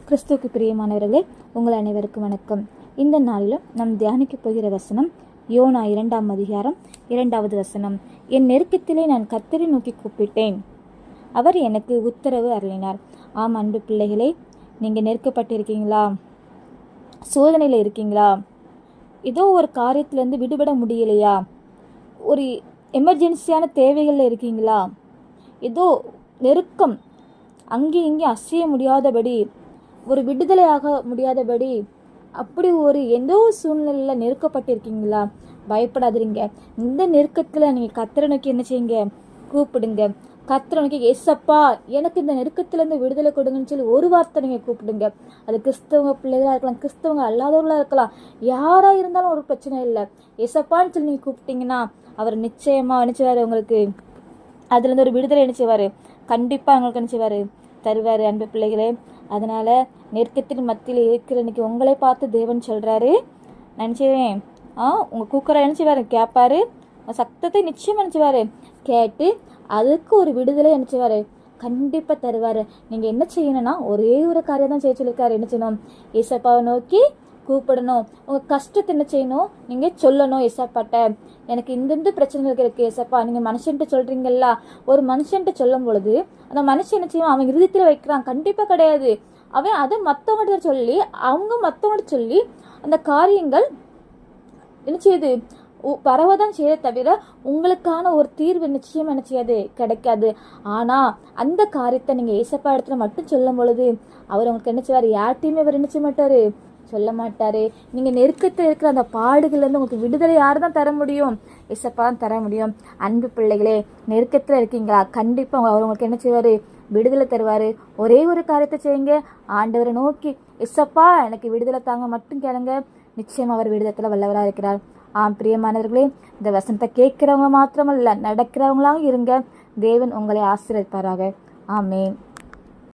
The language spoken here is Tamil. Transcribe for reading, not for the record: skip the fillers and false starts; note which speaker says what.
Speaker 1: கிறிஸ்துவுக்கு பிரியமானவர்களே, உங்கள் அனைவருக்கும் வணக்கம். இந்த நாளிலும் நாம் தியானிக்க போகிற வசனம் யோனா 2ஆம் அதிகாரம் 2வது வசனம். என் நெருக்கத்திலே நான் கர்த்தரை நோக்கி கூப்பிட்டேன், அவர் எனக்கு உத்தரவு அருளினார். ஆம் அன்பு பிள்ளைகளே, நீங்கள் நெருக்கப்பட்டிருக்கீங்களா? சோதனையில் இருக்கீங்களா? ஏதோ ஒரு காரியத்திலேருந்து விடுபட முடியலையா? ஒரு எமர்ஜென்சியான தேவைகளில் இருக்கீங்களா? ஏதோ நெருக்கம், அங்கே இங்கே அசைய முடியாதபடி, ஒரு விடுதலையாக முடியாதபடி, அப்படி ஒரு எந்த சூழ்நிலையில் நெருக்கப்பட்டிருக்கீங்களா? பயப்படாதீங்க. இந்த நெருக்கத்தில் நீங்கள் கர்த்தரை நோக்கி என்ன செய்யுங்க? கூப்பிடுங்க. கர்த்தரை நோக்கி, ஏசப்பா எனக்கு இந்த நெருக்கத்திலேருந்து விடுதலை கொடுங்கன்னு சொல்லி ஒரு வார்த்தை நீங்கள் கூப்பிடுங்க. அது கிறிஸ்தவங்க பிள்ளைகளாக இருக்கலாம், கிறிஸ்தவங்க அல்லாதவர்களாக இருக்கலாம், யாராக இருந்தாலும் ஒரு பிரச்சனை இல்லை. ஏசப்பான்னு சொல்லி நீங்கள் கூப்பிட்டீங்கன்னா அவர் நிச்சயமாக நினைச்சுவார். உங்களுக்கு அதுலேருந்து ஒரு விடுதலை நினைச்சுவார். கண்டிப்பாக உங்களுக்கு நினைச்சுவார், தருவார் அன்பு பிள்ளைகளே. அதனால் நெருக்கத்தின் மத்தியில் இருக்கிற இன்னைக்கு உங்களை பார்த்து தேவன் சொல்கிறாரு, நினச்சிவேன் உங்கள் கூக்கரை நினச்சிவார், கேட்பாரு. சத்தத்தை நிச்சயம் நினச்சிவார், கேட்டு அதுக்கு ஒரு விடுதலை நினச்சிவார், கண்டிப்பாக தருவார். நீங்கள் என்ன செய்யணும்னா ஒரே ஒரு காரியம் தான் செய்ய சொல்லியிருக்காரு. என்ன செய்யணும்? ஏசப்பாவை நோக்கி கூப்பிடணும். உங்கள் கஷ்டத்தை என்ன செய்யணும்? நீங்கள் சொல்லணும் ஏசப்பாட்ட, எனக்கு இந்த பிரச்சனைகள் இருக்குது ஏசப்பா. நீங்கள் மனுஷன்ட்டு சொல்கிறீங்களா? ஒரு மனுஷன்ட்டு சொல்லும் பொழுது அந்த மனுஷன் என்ன செய்வான்? அவன் இருதயத்தில் வைக்கிறான்? கண்டிப்பாக கிடையாது. அவன் அதை மற்றவங்கள்ட்ட சொல்லி, அவங்க மற்றவங்கள்ட்ட சொல்லி அந்த காரியங்கள் என்ன செய்யுது? பரவதான் செய்ய தவிர உங்களுக்கான ஒரு தீர்வு நிச்சயம் என்ன செய்யாது? கிடைக்காது. ஆனால் அந்த காரியத்தை நீங்கள் ஏசப்பா இடத்துல மட்டும் சொல்லும் பொழுது அவர் உங்களுக்கு என்ன செய்வார்? யார்ட்டையுமே அவர் என்ன செய்ய மாட்டார்? சொல்ல மாட்டாரு. நீங்கள் நெருக்கத்தில் இருக்கிற அந்த பாடுகள்லேருந்து உங்களுக்கு விடுதலை யார் தான் தர முடியும்? ஏசப்பா தான் தர முடியும். அன்பு பிள்ளைகளே, நெருக்கத்தில் இருக்கீங்களா? கண்டிப்பாக அவர் உங்களுக்கு என்ன செய்வார்? விடுதலை தருவார். ஒரே ஒரு காரியத்தை செய்யுங்க, ஆண்டவரை நோக்கி ஏசப்பா எனக்கு விடுதலை தாங்க மட்டும் கேளுங்க. நிச்சயம் அவர் விடுதலை வல்லவராக இருக்கிறார். ஆம் பிரியமானவர்களே, இந்த வசனத்தை கேட்கிறவங்க மாத்திரமல்ல, நடக்கிறவங்களாக இருங்க. தேவன் உங்களை ஆசீர்வதிப்பாராக. ஆமென்.